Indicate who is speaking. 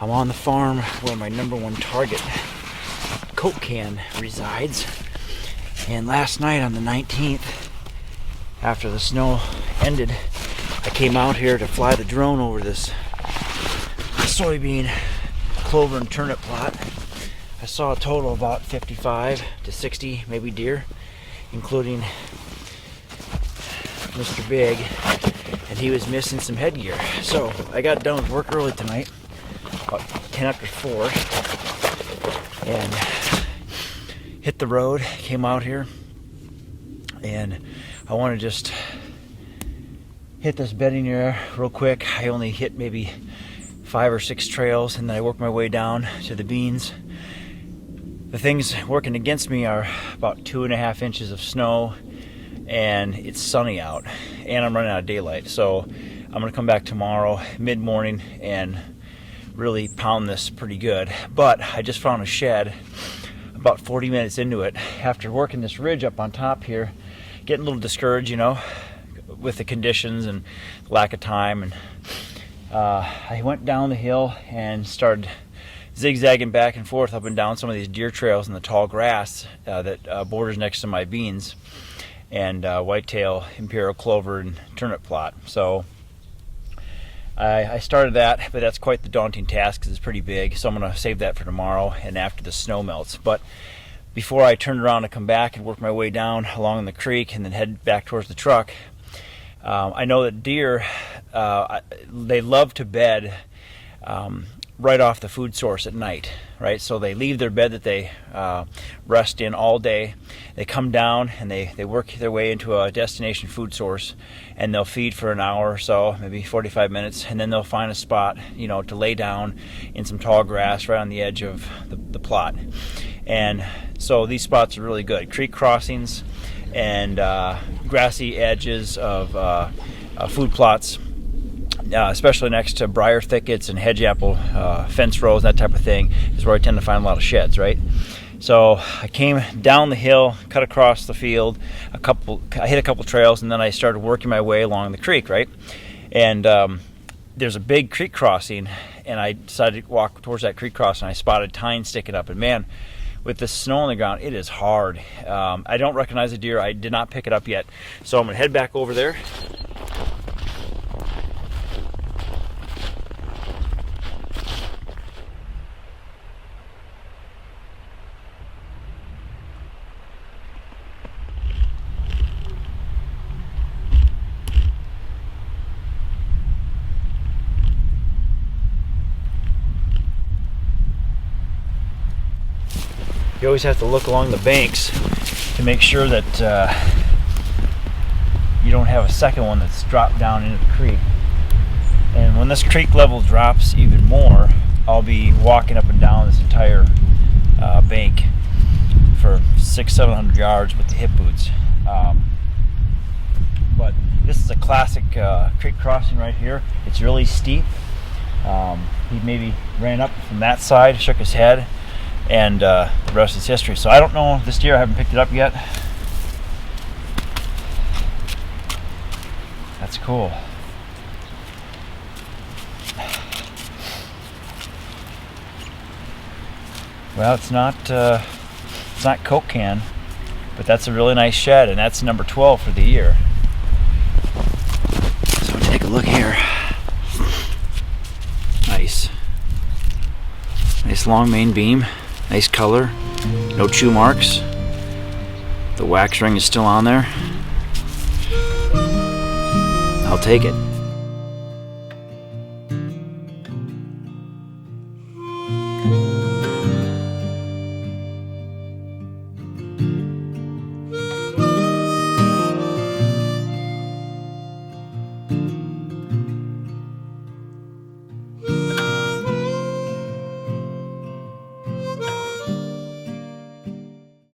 Speaker 1: I'm on the farm where my #1 target, Coke can, resides. And last night on the 19th, after the snow ended, I came out here to fly the drone over this soybean, clover, and turnip plot. I saw a total of about 55 to 60 maybe deer, including Mr. Big, and he was missing some headgear. So I got done with work early tonight, about 10 after 4, and hit the road, came out here, and I want to just hit this bedding area real quick. I only hit maybe 5 or 6 trails, and then I worked my way down to the beans. The things working against me are about 2.5 inches of snow, and it's sunny out, and I'm running out of daylight. So I'm gonna come back tomorrow mid-morning and really pound this pretty good. But I just found a shed about 40 minutes into it after working this ridge up on top here, getting a little discouraged, you know, with the conditions and lack of time. And I went down the hill and started zigzagging back and forth up and down some of these deer trails in the tall grass that borders next to my beans and whitetail, imperial clover, and turnip plot. So I started that, but that's quite the daunting task because it's pretty big. So I'm going to save that for tomorrow and after the snow melts. But before I turned around to come back and work my way down along the creek and then head back towards the truck, I know that deer, they love to bed right off the food source at night, right? So they leave their bed that they rest in all day. They come down and they work their way into a destination food source, and they'll feed for an hour or so, maybe 45 minutes, and then they'll find a spot, you know, to lay down in some tall grass right on the edge of the plot. And so these spots are really good. Creek crossings and grassy edges of food plots, especially next to briar thickets and hedge apple fence rows, that type of thing, is where I tend to find a lot of sheds, right? So I came down the hill, cut across the field, I hit a couple trails, and then I started working my way along the creek, right? And there's a big creek crossing, and I decided to walk towards that creek crossing. I spotted tine sticking up, and man, with the snow on the ground, it is hard. I don't recognize a deer. I did not pick it up yet, so I'm gonna head back over there. You always have to look along the banks to make sure that you don't have a second one that's dropped down into the creek. And when this creek level drops even more, I'll be walking up and down this entire bank for 600-700 yards with the hip boots. But this is a classic creek crossing right here. It's really steep. He maybe ran up from that side, shook his head, and the rest is history. So I don't know this deer. I haven't picked it up yet. That's cool. Well, it's not Coke can, but that's a really nice shed, and that's number 12 for the year. So take a look here. Nice long main beam. Nice color, no chew marks. The wax ring is still on there. I'll take it.